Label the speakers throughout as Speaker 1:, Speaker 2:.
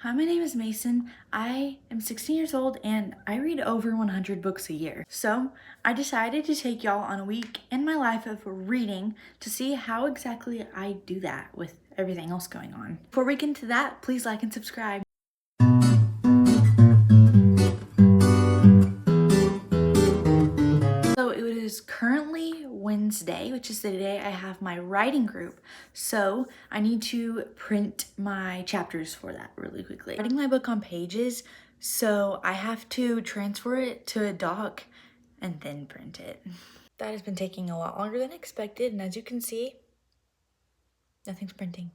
Speaker 1: Hi, my name is Mason. I am 16 years old and I read over 100 books a year. So I decided to take y'all on a week in my life of reading to see how exactly I do that with everything else going on. Before we get into that, please like and subscribe. So it is currently Wednesday, which is the day I have my writing group. So I need to print my chapters for that really quickly. I'm writing my book on Pages, so I have to transfer it to a doc and then print it. That has been taking a lot longer than expected, and as you can see, nothing's printing.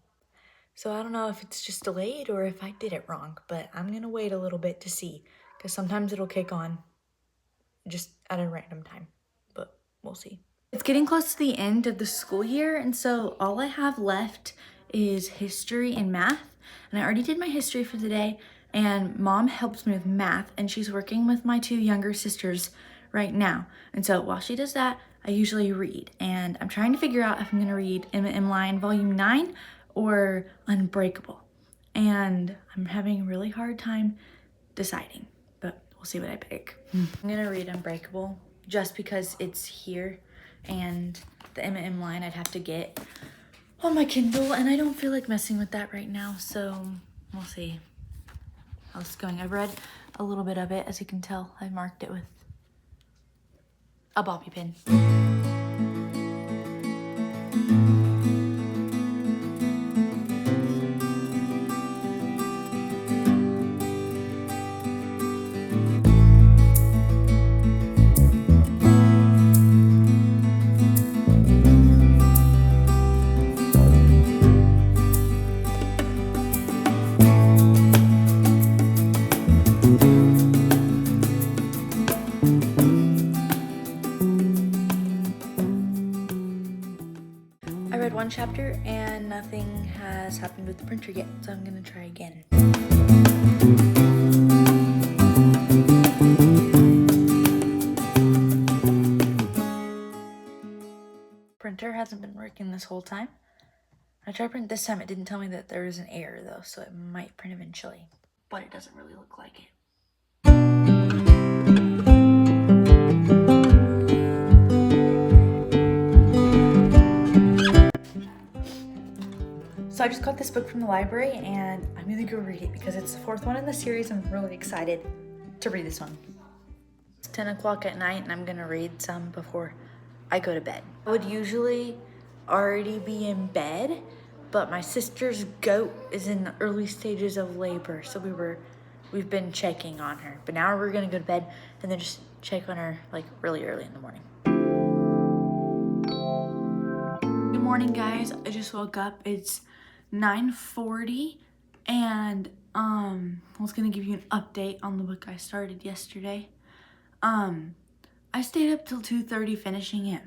Speaker 1: So I don't know if it's just delayed or if I did it wrong, but I'm gonna wait a little bit to see, because sometimes it'll kick on just at a random time, but we'll see. It's getting close to the end of the school year, and so all I have left is history and math. And I already did my history for the day, and Mom helps me with math, and she's working with my two younger sisters right now. And so while she does that, I usually read. And I'm trying to figure out if I'm gonna read M Line Volume 9 or Unbreakable. And I'm having a really hard time deciding, but we'll see what I pick. I'm gonna read Unbreakable just because it's here, and the M line I'd have to get on my Kindle, and I don't feel like messing with that right now, so we'll see how it's going. I've read a little bit of it. As you can tell, I marked it with a bobby pin. I read one chapter and nothing has happened with the printer yet, so I'm gonna try again. Printer hasn't been working this whole time. I tried print this time, it didn't tell me that there was an error though, so it might print eventually, but it doesn't really look like it. So I just got this book from the library and I'm gonna go read it because it's the fourth one in the series. I'm really excited to read this one. It's 10 o'clock at night and I'm gonna read some before I go to bed. I would usually already be in bed, but my sister's goat is in the early stages of labor, so we've been checking on her. But now we're gonna go to bed and then just check on her like really early in the morning. Good morning, guys. I just woke up. It's 9:40 and I was gonna give you an update on the book I started yesterday. I stayed up till 2:30 finishing it.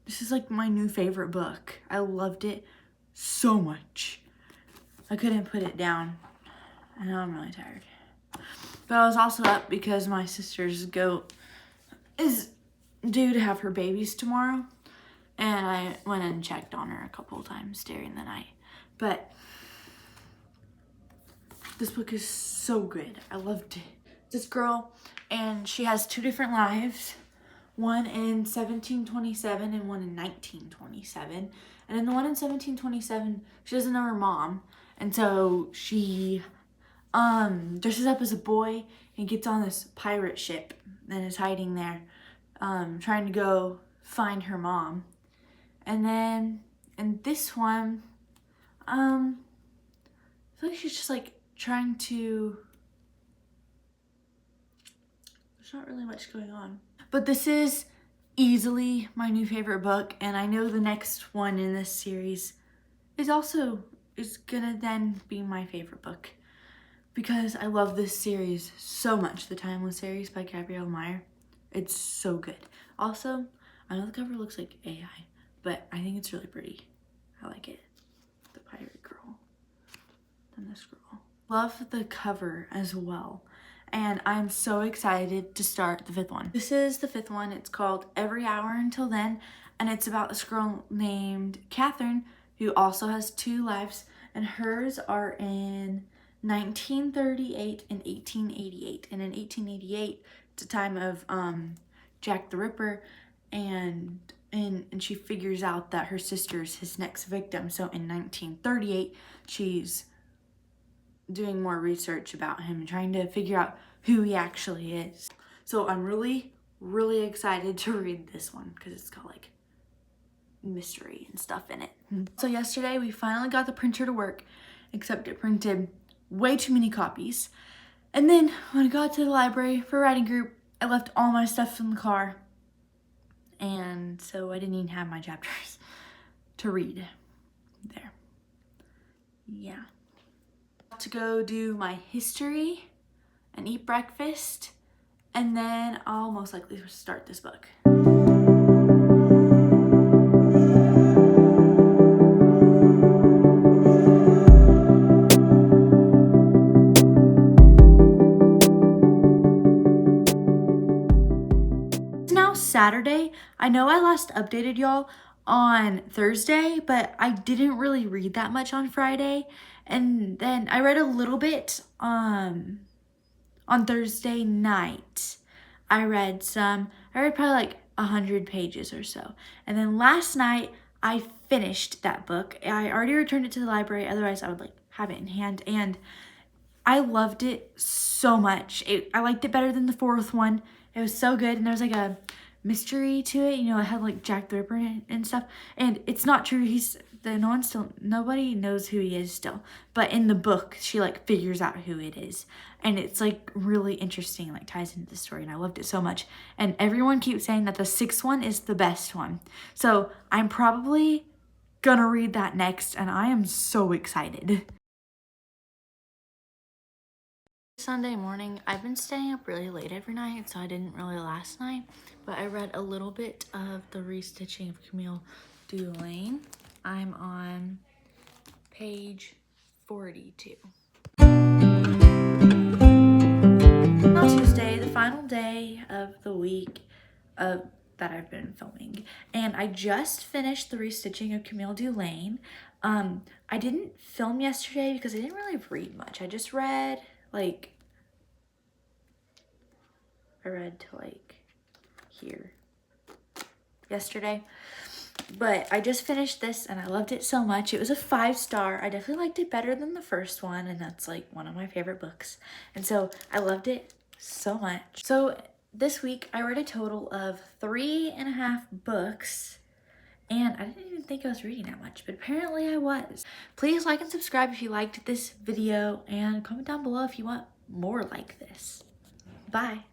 Speaker 1: This is like my new favorite book. I loved it so much. I couldn't put it down. I know I'm really tired. But I was also up because my sister's goat is due to have her babies tomorrow. And I went and checked on her a couple of times during the night. But this book is so good. I loved it. This girl, and she has two different lives. One in 1727 and one in 1927. And in the one in 1727, she doesn't know her mom. And so she dresses up as a boy and gets on this pirate ship and is hiding there, trying to go find her mom. And then in this one, I feel like she's just like trying to, there's not really much going on. But this is easily my new favorite book, and I know the next one in this series is gonna then be my favorite book because I love this series so much. The Timeless series by Gabrielle Meyer. It's so good. Also, I know the cover looks like AI, but I think it's really pretty. I like it. The pirate girl. Then this girl. Love the cover as well. And I'm so excited to start the fifth one. This is the fifth one. It's called Every Hour Until Then. And it's about this girl named Catherine who also has two lives. And hers are in 1938 and 1888. And in 1888, it's a time of Jack the Ripper, and she figures out that her sister's his next victim. So in 1938, she's doing more research about him and trying to figure out who he actually is. So I'm really, really excited to read this one because it's got like mystery and stuff in it. So yesterday we finally got the printer to work, except it printed way too many copies. And then when I got to the library for writing group, I left all my stuff in the car. And so I didn't even have my chapters to read there. Yeah. To go do my history and eat breakfast, and then I'll most likely start this book. It's now Saturday. I know I last updated y'all on Thursday, but I didn't really read that much on Friday. And then I read a little bit on Thursday night. I read probably like 100 pages or so. And then last night I finished that book. I already returned it to the library, otherwise I would like have it in hand, and I loved it so much. I liked it better than the fourth one. It was so good, and there was like a mystery to it. You know, it had like Jack the Ripper in it and stuff. And it's not true. Nobody knows who he is still. But in the book, she like figures out who it is. And it's like really interesting, like ties into the story. And I loved it so much. And everyone keeps saying that the sixth one is the best one. So I'm probably gonna read that next, and I am so excited. Sunday morning, I've been staying up really late every night, so I didn't really last night, but I read a little bit of the restitching of Camille Dulaine. I'm on page 42. On Tuesday, the final day of the week that I've been filming, and I just finished the restitching of Camille Dulaine. I didn't film yesterday because I didn't really read much. I just read like, I read to like here yesterday, but I just finished this and I loved it so much. It was a 5-star. I definitely liked it better than the first one, and that's like one of my favorite books. And so I loved it so much. So this week I read a total of 3.5 books, and I didn't even think I was reading that much, but apparently I was. Please like and subscribe if you liked this video, and comment down below if you want more like this. Bye.